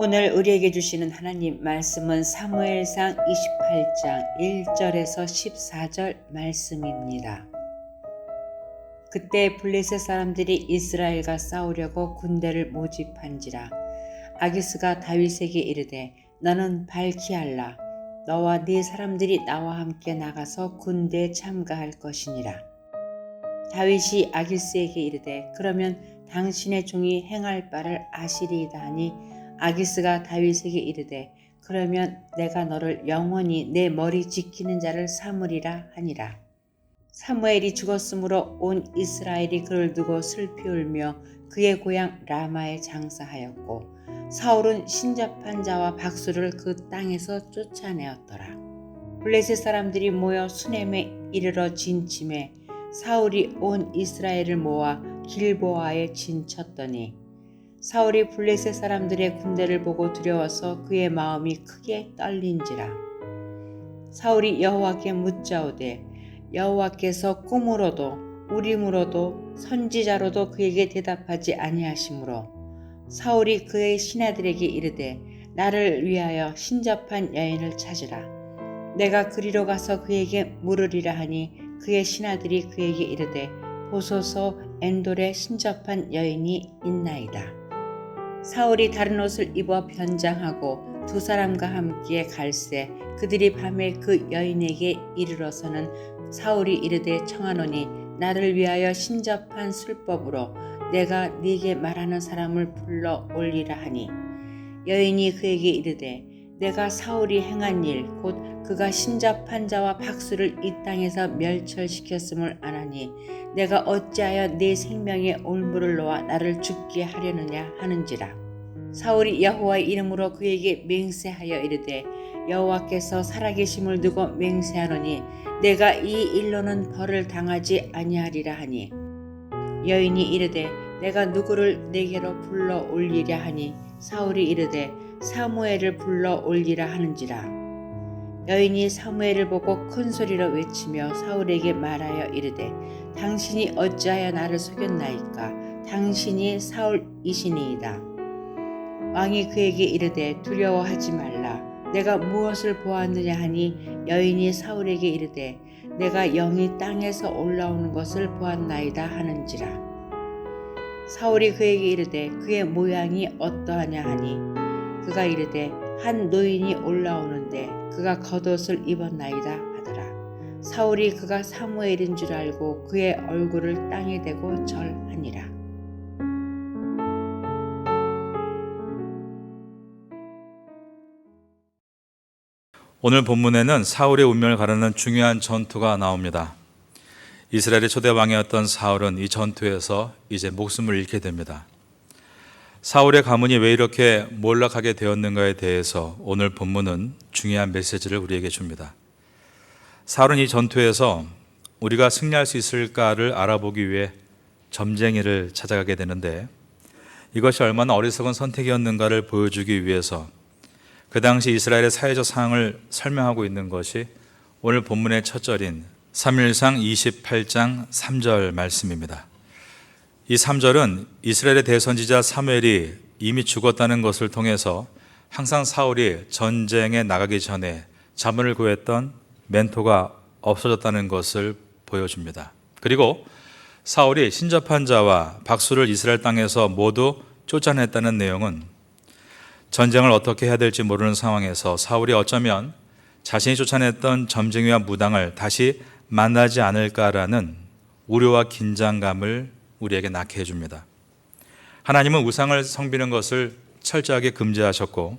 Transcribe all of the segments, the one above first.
오늘 우리에게 주시는 하나님 말씀은 사무엘상 28장 1절에서 14절 말씀입니다. 그때 블레셋 사람들이 이스라엘과 싸우려고 군대를 모집한지라. 아기스가 다윗에게 이르되 너는 발키할라. 너와 네 사람들이 나와 함께 나가서 군대에 참가할 것이니라. 다윗이 아기스에게 이르되 그러면 당신의 종이 행할 바를 아시리이다 하니 아기스가 다윗에게 이르되 그러면 내가 너를 영원히 내 머리 지키는 자를 삼으리라 하니라. 사무엘이 죽었으므로 온 이스라엘이 그를 두고 슬피 울며 그의 고향 라마에 장사하였고 사울은 신접한 자와 박수를 그 땅에서 쫓아내었더라. 블레셋 사람들이 모여 수넴에 이르러 진침해 사울이 온 이스라엘을 모아 길보아에 진쳤더니 사울이 블레셋 사람들의 군대를 보고 두려워서 그의 마음이 크게 떨린지라. 사울이 여호와께 묻자오되 여호와께서 꿈으로도 우림으로도 선지자로도 그에게 대답하지 아니하시므로 사울이 그의 신하들에게 이르되 나를 위하여 신접한 여인을 찾으라. 내가 그리로 가서 그에게 물으리라 하니 그의 신하들이 그에게 이르되 보소서 엔돌에 신접한 여인이 있나이다. 사울이 다른 옷을 입어 변장하고 두 사람과 함께 갈새 그들이 밤에 그 여인에게 이르러서는 사울이 이르되 청하노니 나를 위하여 신접한 술법으로 내가 네게 말하는 사람을 불러 올리라 하니 여인이 그에게 이르되 내가 사울이 행한 일 곧 그가 신접한 자와 박수를 이 땅에서 멸절시켰음을 아나니 내가 어찌하여 내 생명에 올무를 놓아 나를 죽게 하려느냐 하는지라. 사울이 여호와의 이름으로 그에게 맹세하여 이르되 여호와께서 살아계심을 두고 맹세하노니 내가 이 일로는 벌을 당하지 아니하리라 하니 여인이 이르되 내가 누구를 내게로 불러 올리랴 하니 사울이 이르되 사무엘을 불러 올리라 하는지라. 여인이 사무엘을 보고 큰 소리로 외치며 사울에게 말하여 이르되 당신이 어찌하여 나를 속였나이까. 당신이 사울이시니이다. 왕이 그에게 이르되 두려워하지 말라. 내가 무엇을 보았느냐 하니 여인이 사울에게 이르되 내가 영이 땅에서 올라오는 것을 보았나이다 하는지라. 사울이 그에게 이르되 그의 모양이 어떠하냐 하니 그가 이르되 한 노인이 올라오는데 그가 겉옷을 입었나이다 하더라. 사울이 그가 사무엘인 줄 알고 그의 얼굴을 땅에 대고 절하니라. 오늘 본문에는 사울의 운명을 가르는 중요한 전투가 나옵니다. 이스라엘의 초대 왕이었던 사울은 이 전투에서 이제 목숨을 잃게 됩니다. 사울의 가문이 왜 이렇게 몰락하게 되었는가에 대해서 오늘 본문은 중요한 메시지를 우리에게 줍니다. 사울은 이 전투에서 우리가 승리할 수 있을까를 알아보기 위해 점쟁이를 찾아가게 되는데 이것이 얼마나 어리석은 선택이었는가를 보여주기 위해서 그 당시 이스라엘의 사회적 상황을 설명하고 있는 것이 오늘 본문의 첫 절인 사무엘상 28장 3절 말씀입니다. 이 3절은 이스라엘의 대선지자 사무엘이 이미 죽었다는 것을 통해서 항상 사울이 전쟁에 나가기 전에 자문을 구했던 멘토가 없어졌다는 것을 보여줍니다. 그리고 사울이 신접한 자와 박수를 이스라엘 땅에서 모두 쫓아냈다는 내용은 전쟁을 어떻게 해야 될지 모르는 상황에서 사울이 어쩌면 자신이 쫓아냈던 점쟁이와 무당을 다시 만나지 않을까라는 우려와 긴장감을 우리에게 낳게 해줍니다. 하나님은 우상을 섬기는 것을 철저하게 금지하셨고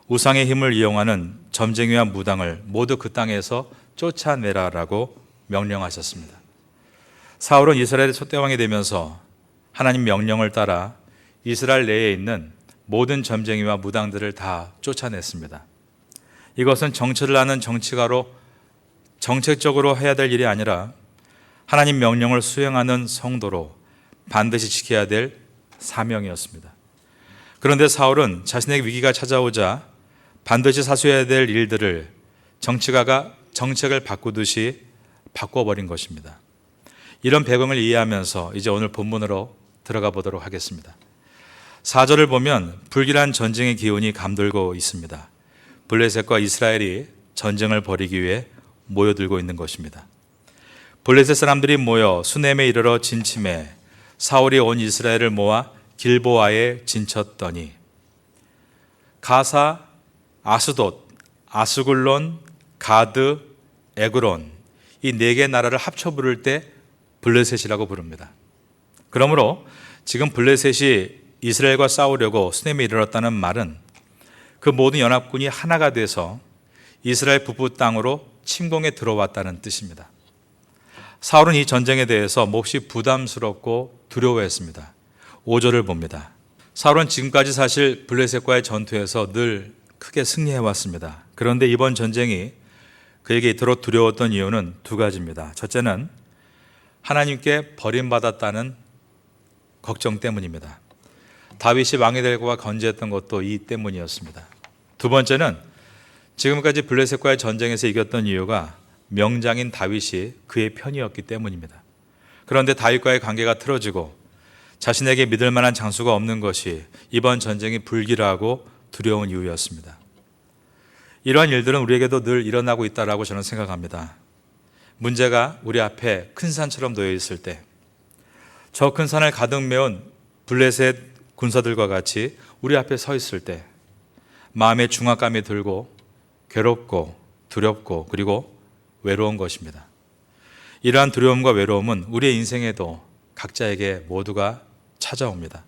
우상의 힘을 이용하는 점쟁이와 무당을 모두 그 땅에서 쫓아내라라고 명령하셨습니다. 사울은 이스라엘의 촛대왕이 되면서 하나님 명령을 따라 이스라엘 내에 있는 모든 점쟁이와 무당들을 다 쫓아냈습니다. 이것은 정치를 하는 정치가로 정책적으로 해야 될 일이 아니라 하나님 명령을 수행하는 성도로 반드시 지켜야 될 사명이었습니다. 그런데 사울은 자신에게 위기가 찾아오자 반드시 사수해야 될 일들을 정치가가 정책을 바꾸듯이 바꿔버린 것입니다. 이런 배경을 이해하면서 이제 오늘 본문으로 들어가 보도록 하겠습니다. 4절을 보면 불길한 전쟁의 기운이 감돌고 있습니다. 블레셋과 이스라엘이 전쟁을 벌이기 위해 모여들고 있는 것입니다. 블레셋 사람들이 모여 수넴에 이르러 진침해 사울이 온 이스라엘을 모아 길보아에 진쳤더니 가사, 아스돗, 아스글론, 가드, 에그론 이 네 개 나라를 합쳐 부를 때 블레셋이라고 부릅니다. 그러므로 지금 블레셋이 이스라엘과 싸우려고 수넴에 이르렀다는 말은 그 모든 연합군이 하나가 돼서 이스라엘 북부 땅으로 침공에 들어왔다는 뜻입니다. 사울은 이 전쟁에 대해서 몹시 부담스럽고 두려워했습니다. 5절을 봅니다. 사울은 지금까지 사실 블레셋과의 전투에서 늘 크게 승리해왔습니다. 그런데 이번 전쟁이 그에게 이토록 두려웠던 이유는 두 가지입니다. 첫째는 하나님께 버림받았다는 걱정 때문입니다. 다윗이 왕이 될까 건재했던 것도 이 때문이었습니다. 두 번째는 지금까지 블레셋과의 전쟁에서 이겼던 이유가 명장인 다윗이 그의 편이었기 때문입니다. 그런데 다윗과의 관계가 틀어지고 자신에게 믿을 만한 장수가 없는 것이 이번 전쟁이 불길하고 두려운 이유였습니다. 이러한 일들은 우리에게도 늘 일어나고 있다고 저는 생각합니다. 문제가 우리 앞에 큰 산처럼 놓여 있을 때, 저 큰 산을 가득 메운 블레셋 군사들과 같이 우리 앞에 서 있을 때 마음에 중압감이 들고 괴롭고 두렵고 그리고 외로운 것입니다. 이러한 두려움과 외로움은 우리의 인생에도 각자에게 모두가 찾아옵니다.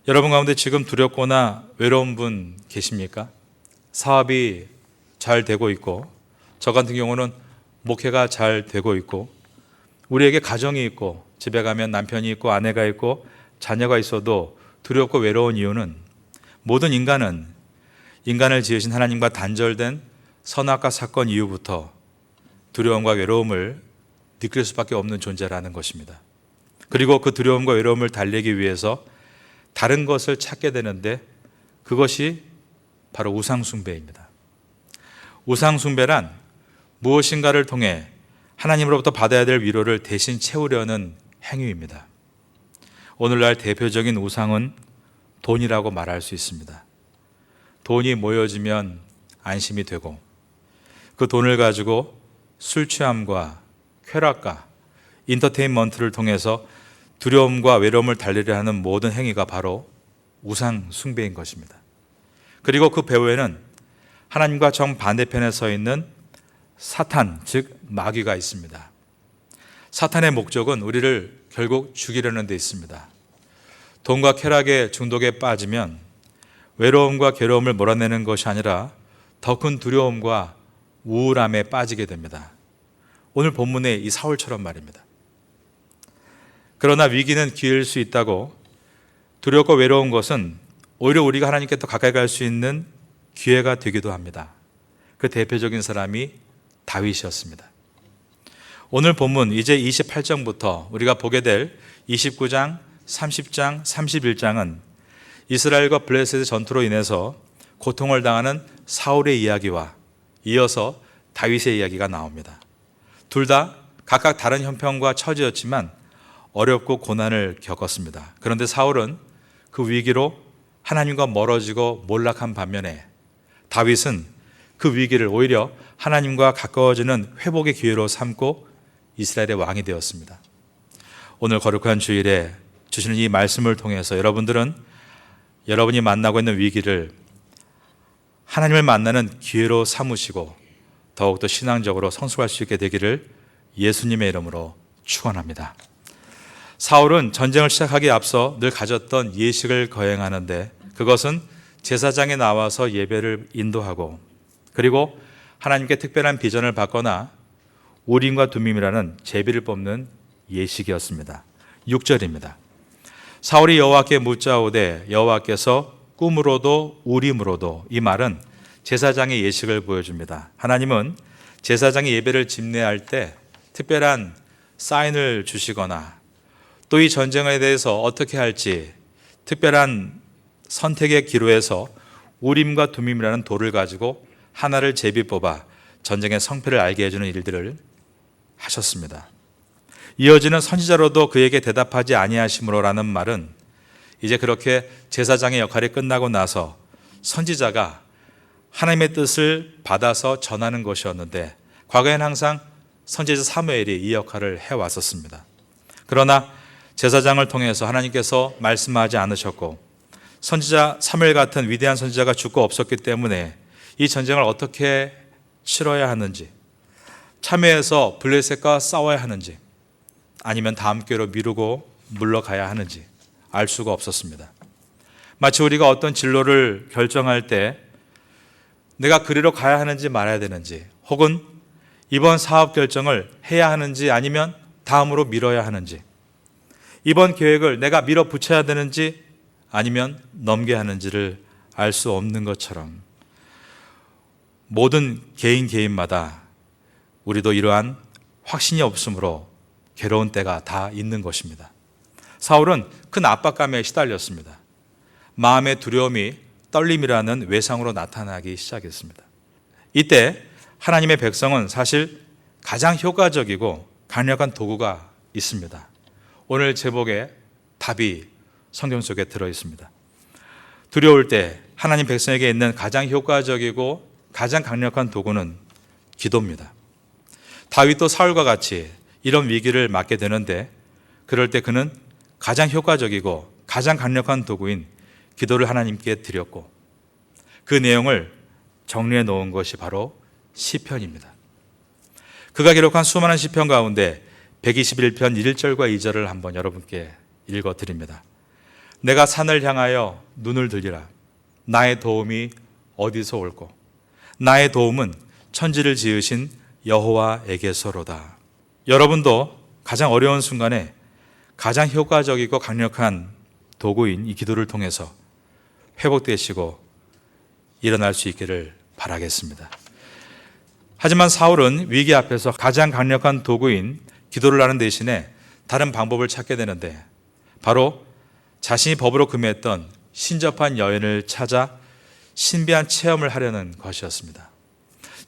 여러분 가운데 지금 두렵거나 외로운 분 계십니까? 사업이 잘 되고 있고 저 같은 경우는 목회가 잘 되고 있고 우리에게 가정이 있고 집에 가면 남편이 있고 아내가 있고 자녀가 있어도 두렵고 외로운 이유는 모든 인간은 인간을 지으신 하나님과 단절된 선악과 사건 이후부터 두려움과 외로움을 느낄 수밖에 없는 존재라는 것입니다. 그리고 그 두려움과 외로움을 달래기 위해서 다른 것을 찾게 되는데 그것이 바로 우상숭배입니다. 우상숭배란 무엇인가를 통해 하나님으로부터 받아야 될 위로를 대신 채우려는 행위입니다. 오늘날 대표적인 우상은 돈이라고 말할 수 있습니다. 돈이 모여지면 안심이 되고 그 돈을 가지고 술 취함과 쾌락과 인터테인먼트를 통해서 두려움과 외로움을 달래려 하는 모든 행위가 바로 우상 숭배인 것입니다. 그리고 그 배후에는 하나님과 정반대편에 서 있는 사탄, 즉 마귀가 있습니다. 사탄의 목적은 우리를 결국 죽이려는 데 있습니다. 돈과 쾌락의 중독에 빠지면 외로움과 괴로움을 몰아내는 것이 아니라 더 큰 두려움과 우울함에 빠지게 됩니다. 오늘 본문의 이 사울처럼 말입니다. 그러나 위기는 기회일 수 있다고 두렵고 외로운 것은 오히려 우리가 하나님께 더 가까이 갈 수 있는 기회가 되기도 합니다. 그 대표적인 사람이 다윗이었습니다. 오늘 본문 이제 28장부터 우리가 보게 될 29장, 30장, 31장은 이스라엘과 블레셋의 전투로 인해서 고통을 당하는 사울의 이야기와 이어서 다윗의 이야기가 나옵니다. 둘 다 각각 다른 형편과 처지였지만 어렵고 고난을 겪었습니다. 그런데 사울은 그 위기로 하나님과 멀어지고 몰락한 반면에 다윗은 그 위기를 오히려 하나님과 가까워지는 회복의 기회로 삼고 이스라엘의 왕이 되었습니다. 오늘 거룩한 주일에 주시는 이 말씀을 통해서 여러분들은 여러분이 만나고 있는 위기를 하나님을 만나는 기회로 삼으시고 더욱더 신앙적으로 성숙할 수 있게 되기를 예수님의 이름으로 축원합니다. 사울은 전쟁을 시작하기에 앞서 늘 가졌던 예식을 거행하는데 그것은 제사장에 나와서 예배를 인도하고 그리고 하나님께 특별한 비전을 받거나 우림과 둠밈이라는 제비를 뽑는 예식이었습니다. 6절입니다. 사울이 여호와께 묻자오되 여호와께서 꿈으로도 우림으로도, 이 말은 제사장의 예식을 보여줍니다. 하나님은 제사장의 예배를 집례할 때 특별한 사인을 주시거나 또 이 전쟁에 대해서 어떻게 할지 특별한 선택의 기로에서 우림과 둠밈이라는 돌을 가지고 하나를 제비 뽑아 전쟁의 성패를 알게 해주는 일들을 하셨습니다. 이어지는 선지자로도 그에게 대답하지 아니하심으로라는 말은 이제 그렇게 제사장의 역할이 끝나고 나서 선지자가 하나님의 뜻을 받아서 전하는 것이었는데 과거엔 항상 선지자 사무엘이 이 역할을 해왔었습니다. 그러나 제사장을 통해서 하나님께서 말씀하지 않으셨고 선지자 사무엘 같은 위대한 선지자가 죽고 없었기 때문에 이 전쟁을 어떻게 치러야 하는지, 참여해서 블레셋과 싸워야 하는지 아니면 다음 기회로 미루고 물러가야 하는지 알 수가 없었습니다. 마치 우리가 어떤 진로를 결정할 때 내가 그리로 가야 하는지 말아야 되는지, 혹은 이번 사업 결정을 해야 하는지 아니면 다음으로 미뤄야 하는지, 이번 계획을 내가 밀어붙여야 되는지 아니면 넘겨야 하는지를 알 수 없는 것처럼 모든 개인마다 우리도 이러한 확신이 없으므로 괴로운 때가 다 있는 것입니다. 사울은 큰 압박감에 시달렸습니다. 마음의 두려움이 떨림이라는 외상으로 나타나기 시작했습니다. 이때 하나님의 백성은 사실 가장 효과적이고 강력한 도구가 있습니다. 오늘 제목에 답이 성경 속에 들어 있습니다. 두려울 때 하나님 백성에게 있는 가장 효과적이고 가장 강력한 도구는 기도입니다. 다윗도 사울과 같이 이런 위기를 맞게 되는데 그럴 때 그는 가장 효과적이고 가장 강력한 도구인 기도를 하나님께 드렸고 그 내용을 정리해 놓은 것이 바로 시편입니다. 그가 기록한 수많은 시편 가운데 121편 1절과 2절을 한번 여러분께 읽어 드립니다. 내가 산을 향하여 눈을 들리라. 나의 도움이 어디서 올꼬? 나의 도움은 천지를 지으신 여호와에게서로다. 여러분도 가장 어려운 순간에 가장 효과적이고 강력한 도구인 이 기도를 통해서 회복되시고 일어날 수 있기를 바라겠습니다. 하지만 사울은 위기 앞에서 가장 강력한 도구인 기도를 하는 대신에 다른 방법을 찾게 되는데 바로 자신이 법으로 금했던 신접한 여인을 찾아 신비한 체험을 하려는 것이었습니다.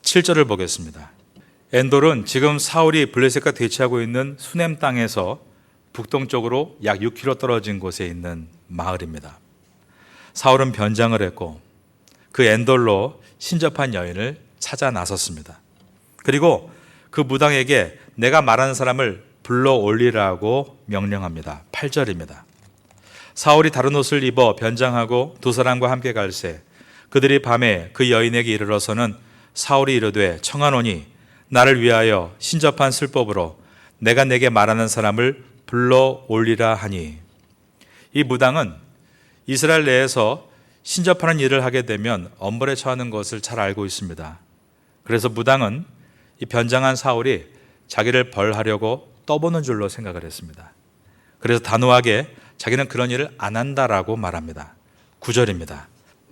7절을 보겠습니다. 엔돌은 지금 사울이 블레셋과 대치하고 있는 수넴 땅에서 북동쪽으로 약 6km 떨어진 곳에 있는 마을입니다. 사울은 변장을 했고 그 엔돌로 신접한 여인을 찾아 나섰습니다. 그리고 그 무당에게 내가 말하는 사람을 불러 올리라고 명령합니다. 8절입니다. 사울이 다른 옷을 입어 변장하고 두 사람과 함께 갈새 그들이 밤에 그 여인에게 이르러서는 사울이 이르되 청하노니 나를 위하여 신접한 술법으로 내가 내게 말하는 사람을 불러 올리라 하니, 이 무당은 이스라엘 내에서 신접하는 일을 하게 되면 엄벌에 처하는 것을 잘 알고 있습니다. 그래서 무당은 이 변장한 사울이 자기를 벌하려고 떠보는 줄로 생각을 했습니다. 그래서 단호하게 자기는 그런 일을 안 한다라고 말합니다. 9절입니다.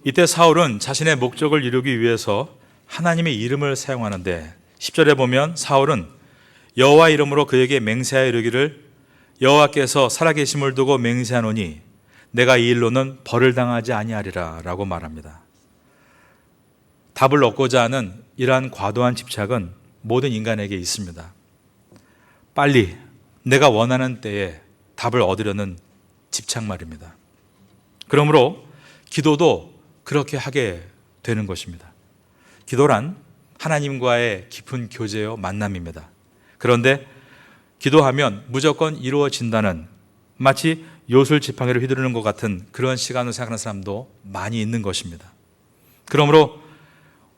이때 사울은 자신의 목적을 이루기 위해서 하나님의 이름을 사용하는데 10절에 보면 사울은 여호와 이름으로 그에게 맹세하여 이르기를 여호와께서 살아계심을 두고 맹세하노니 내가 이 일로는 벌을 당하지 아니하리라 라고 말합니다. 답을 얻고자 하는 이러한 과도한 집착은 모든 인간에게 있습니다. 빨리 내가 원하는 때에 답을 얻으려는 집착 말입니다. 그러므로 기도도 그렇게 하게 되는 것입니다. 기도란 하나님과의 깊은 교제요 만남입니다. 그런데 기도하면 무조건 이루어진다는 마치 요술 지팡이를 휘두르는 것 같은 그런 시간을 생각하는 사람도 많이 있는 것입니다. 그러므로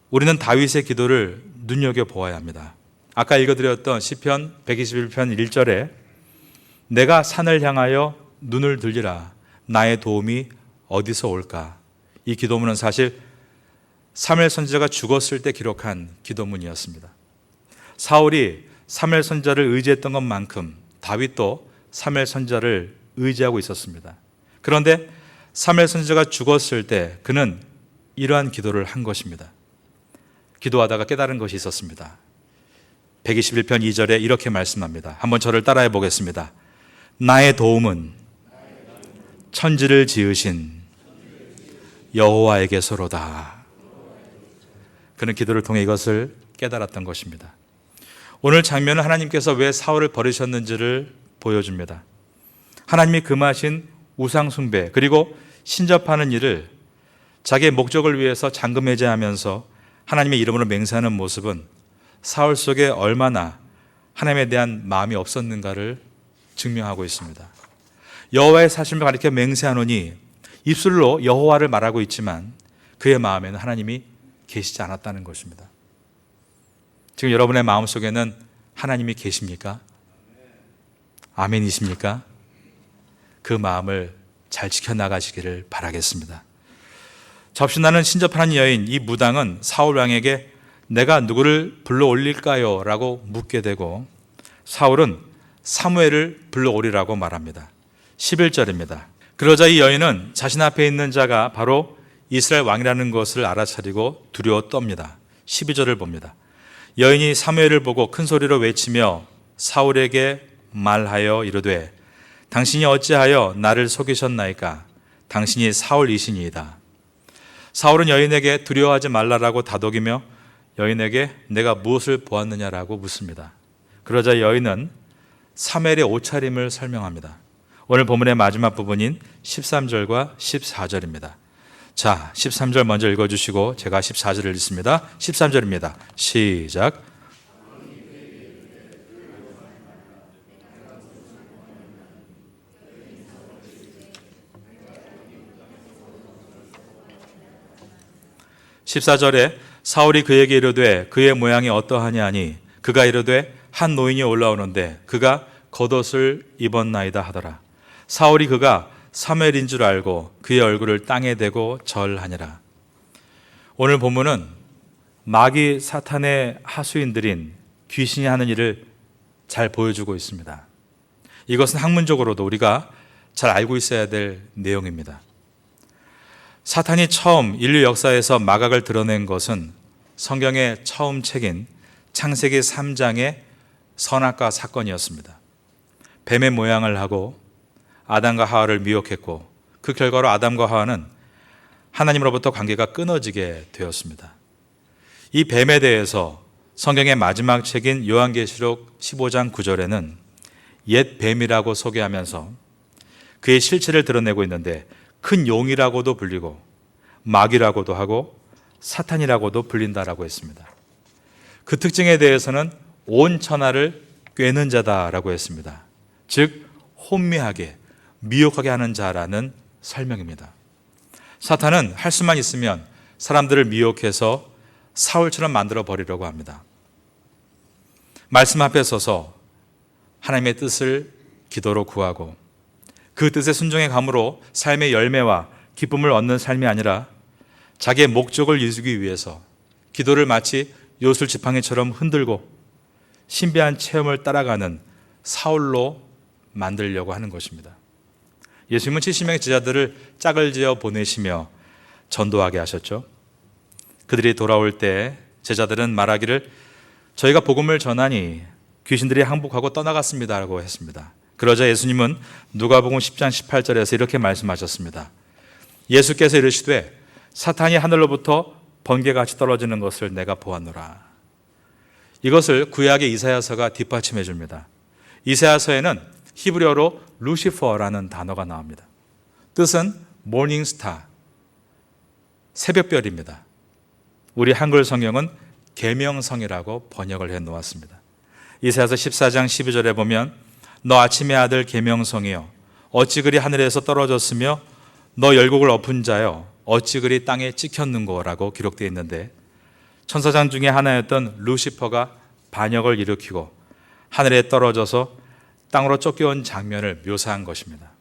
우리는 다윗의 기도를 눈여겨보아야 합니다. 아까 읽어드렸던 시편 121편 1절에 내가 산을 향하여 눈을 들리라 나의 도움이 어디서 올까? 이 기도문은 사실 사무엘 선지자가 죽었을 때 기록한 기도문이었습니다. 사울이 사무엘 선지자를 의지했던 것만큼 다윗도 사무엘 선지자를 의지하고 있었습니다. 그런데 사무엘 선지자가 죽었을 때 그는 이러한 기도를 한 것입니다. 기도하다가 깨달은 것이 있었습니다. 121편 2절에 이렇게 말씀합니다. 한번 저를 따라해 보겠습니다. 나의 도움은 천지를 지으신 여호와에게서로다. 그는 기도를 통해 이것을 깨달았던 것입니다. 오늘 장면은 하나님께서 왜 사울을 버리셨는지를 보여줍니다. 하나님이 금하신 우상 숭배 그리고 신접하는 일을 자기의 목적을 위해서 잠금해제하면서 하나님의 이름으로 맹세하는 모습은 사울 속에 얼마나 하나님에 대한 마음이 없었는가를 증명하고 있습니다. 여호와의 사실을 가리켜 맹세하노니 입술로 여호와를 말하고 있지만 그의 마음에는 하나님이 계시지 않았다는 것입니다. 지금 여러분의 마음속에는 하나님이 계십니까? 아멘이십니까? 그 마음을 잘 지켜나가시기를 바라겠습니다. 접신하는 신접하는 여인 이 무당은 사울 왕에게 내가 누구를 불러 올릴까요? 라고 묻게 되고 사울은 사무엘을 불러 오리라고 말합니다. 11절입니다. 그러자 이 여인은 자신 앞에 있는 자가 바로 이스라엘 왕이라는 것을 알아차리고 두려워 떱니다. 12절을 봅니다. 여인이 사무엘을 보고 큰 소리로 외치며 사울에게 말하여 이르되 당신이 어찌하여 나를 속이셨나이까? 당신이 사울이시니이다. 사울은 여인에게 두려워하지 말라라고 다독이며 여인에게 내가 무엇을 보았느냐라고 묻습니다. 그러자 여인은 사무엘의 옷차림을 설명합니다. 오늘 본문의 마지막 부분인 13절과 14절입니다. 자, 13절 먼저 읽어주시고 제가 14절을 읽습니다. 13절입니다. 시작. (14절에) 사울이 그에게 이르되 그의 모양이 어떠하냐 하니 그가 이르되 한 노인이 올라오는데 그가 겉옷을 입었나이다 하더라. 사울이 그가 사무엘인 줄 알고 그의 얼굴을 땅에 대고 절하니라. 오늘 본문은 마귀 사탄의 하수인들인 귀신이 하는 일을 잘 보여주고 있습니다. 이것은 학문적으로도 우리가 잘 알고 있어야 될 내용입니다. 사탄이 처음 인류 역사에서 마각을 드러낸 것은 성경의 처음 책인 창세기 3장의 선악과 사건이었습니다. 뱀의 모양을 하고 아담과 하와를 미혹했고 그 결과로 아담과 하와는 하나님으로부터 관계가 끊어지게 되었습니다. 이 뱀에 대해서 성경의 마지막 책인 요한계시록 15장 9절에는 옛 뱀이라고 소개하면서 그의 실체를 드러내고 있는데 큰 용이라고도 불리고 마귀라고도 하고 사탄이라고도 불린다라고 했습니다. 그 특징에 대해서는 온 천하를 꿰는 자다라고 했습니다. 즉 혼미하게 미혹하게 하는 자라는 설명입니다. 사탄은 할 수만 있으면 사람들을 미혹해서 사울처럼 만들어 버리려고 합니다. 말씀 앞에 서서 하나님의 뜻을 기도로 구하고 그 뜻에 순종해 감으로 삶의 열매와 기쁨을 얻는 삶이 아니라 자기의 목적을 이루기 위해서 기도를 마치 요술 지팡이처럼 흔들고 신비한 체험을 따라가는 사울로 만들려고 하는 것입니다. 예수님은 70명의 제자들을 짝을 지어 보내시며 전도하게 하셨죠. 그들이 돌아올 때 제자들은 말하기를 저희가 복음을 전하니 귀신들이 항복하고 떠나갔습니다라고 했습니다. 그러자 예수님은 누가복음 10장 18절에서 이렇게 말씀하셨습니다. 예수께서 이르시되 사탄이 하늘로부터 번개같이 떨어지는 것을 내가 보았노라. 이것을 구약의 이사야서가 뒷받침해 줍니다. 이사야서에는 히브리어로 루시퍼라는 단어가 나옵니다. 뜻은 모닝스타, 새벽별입니다. 우리 한글 성경은 계명성이라고 번역을 해 놓았습니다. 이사야서 14장 12절에 보면 너 아침의 아들 계명성이여 어찌 그리 하늘에서 떨어졌으며 너 열국을 엎은 자여 어찌 그리 땅에 찍혔는고라고 기록되어 있는데 천사장 중에 하나였던 루시퍼가 반역을 일으키고 하늘에 떨어져서 땅으로 쫓겨온 장면을 묘사한 것입니다.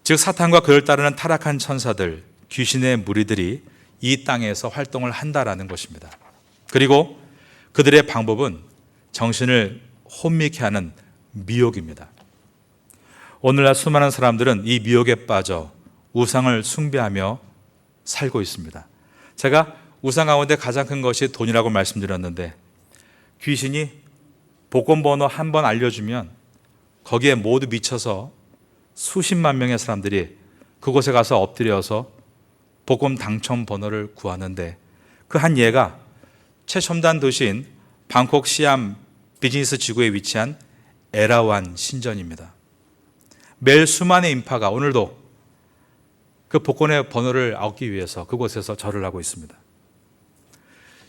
즉 사탄과 그를 따르는 타락한 천사들, 귀신의 무리들이 이 땅에서 활동을 한다라는 것입니다. 그리고 그들의 방법은 정신을 혼미케 하는 미혹입니다. 오늘날 수많은 사람들은 이 미혹에 빠져 우상을 숭배하며 살고 있습니다. 제가 우상 가운데 가장 큰 것이 돈이라고 말씀드렸는데 귀신이 복권 번호 한 번 알려주면 거기에 모두 미쳐서 수십만 명의 사람들이 그곳에 가서 엎드려서 복권 당첨 번호를 구하는데 그 한 예가 최첨단 도시인 방콕 시암 비즈니스 지구에 위치한 에라완 신전입니다. 매일 수많은 인파가 오늘도 그 복권의 번호를 얻기 위해서 그곳에서 절을 하고 있습니다.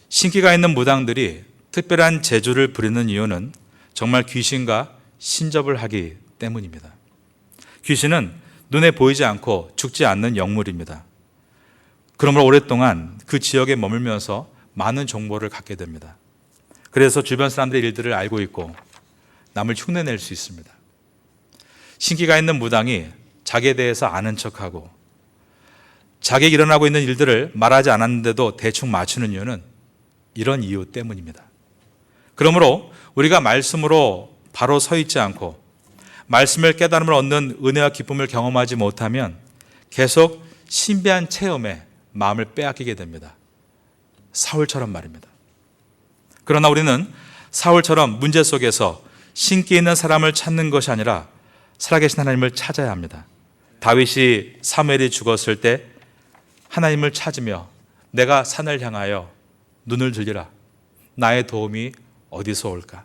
신기가 있는 무당들이 특별한 재주를 부리는 이유는 정말 귀신과 신접을 하기 때문입니다. 귀신은 눈에 보이지 않고 죽지 않는 영물입니다. 그러므로 오랫동안 그 지역에 머물면서 많은 정보를 갖게 됩니다. 그래서 주변 사람들의 일들을 알고 있고 남을 흉내낼 수 있습니다. 신기가 있는 무당이 자기에 대해서 아는 척하고 자기에게 일어나고 있는 일들을 말하지 않았는데도 대충 맞추는 이유는 이런 이유 때문입니다. 그러므로 우리가 말씀으로 바로 서 있지 않고 말씀을 깨달음을 얻는 은혜와 기쁨을 경험하지 못하면 계속 신비한 체험에 마음을 빼앗기게 됩니다. 사울처럼 말입니다. 그러나 우리는 사울처럼 문제 속에서 신기 있는 사람을 찾는 것이 아니라 살아계신 하나님을 찾아야 합니다. 다윗이 사무엘이 죽었을 때 하나님을 찾으며 내가 산을 향하여 눈을 들리라. 나의 도움이 어디서 올까?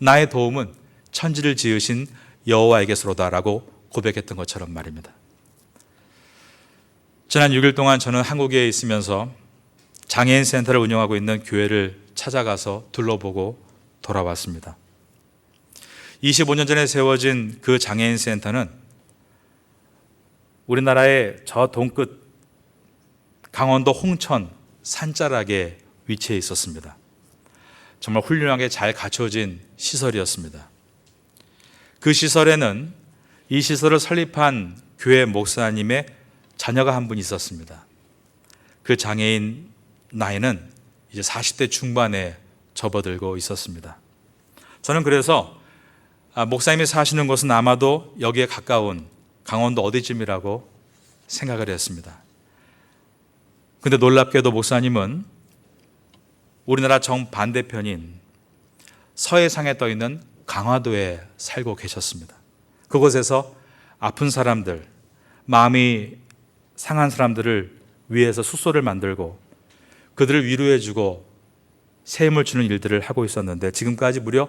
나의 도움은 천지를 지으신 여호와에게서로다라고 고백했던 것처럼 말입니다. 지난 6일 동안 저는 한국에 있으면서 장애인 센터를 운영하고 있는 교회를 찾아가서 둘러보고 돌아왔습니다. 25년 전에 세워진 그 장애인 센터는 우리나라의 저 동끝 강원도 홍천 산자락에 위치해 있었습니다. 정말 훌륭하게 잘 갖춰진 시설이었습니다. 그 시설에는 이 시설을 설립한 교회 목사님의 자녀가 한 분 있었습니다. 그 장애인 나이는 이제 40대 중반에 접어들고 있었습니다. 저는 그래서 목사님이 사시는 곳은 아마도 여기에 가까운 강원도 어디쯤이라고 생각을 했습니다. 근데 놀랍게도 목사님은 우리나라 정반대편인 서해상에 떠 있는 강화도에 살고 계셨습니다. 그곳에서 아픈 사람들, 마음이 상한 사람들을 위해서 숙소를 만들고 그들을 위로해주고 새 힘을 주는 일들을 하고 있었는데 지금까지 무려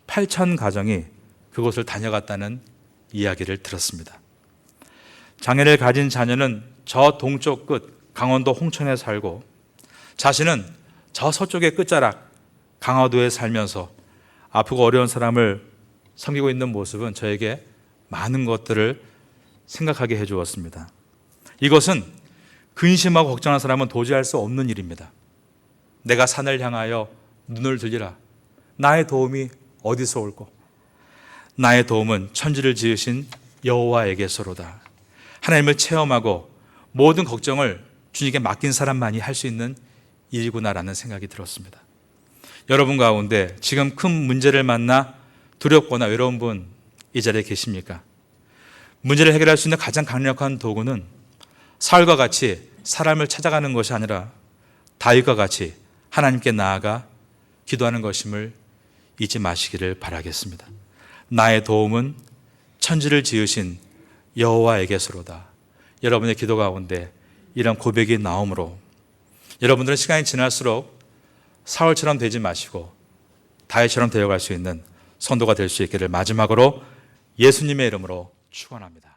8천 가정이 그곳을 다녀갔다는 이야기를 들었습니다. 장애를 가진 자녀는 저 동쪽 끝 강원도 홍천에 살고 자신은 저 서쪽의 끝자락 강화도에 살면서 아프고 어려운 사람을 섬기고 있는 모습은 저에게 많은 것들을 생각하게 해주었습니다. 이것은 근심하고 걱정하는 사람은 도저히 할 수 없는 일입니다. 내가 산을 향하여 눈을 들리라. 나의 도움이 어디서 올꼬? 나의 도움은 천지를 지으신 여호와에게서로다. 하나님을 체험하고 모든 걱정을 주님께 맡긴 사람만이 할 수 있는 일이구나라는 생각이 들었습니다. 여러분 가운데 지금 큰 문제를 만나 두렵거나 외로운 분 이 자리에 계십니까? 문제를 해결할 수 있는 가장 강력한 도구는 사울과 같이 사람을 찾아가는 것이 아니라 다윗과 같이 하나님께 나아가 기도하는 것임을 잊지 마시기를 바라겠습니다. 나의 도움은 천지를 지으신 여호와에게서로다. 여러분의 기도 가운데 이런 고백이 나오므로 여러분들은 시간이 지날수록 사울처럼 되지 마시고 다윗처럼 되어갈 수 있는 선도가 될 수 있기를 마지막으로 예수님의 이름으로 축원합니다.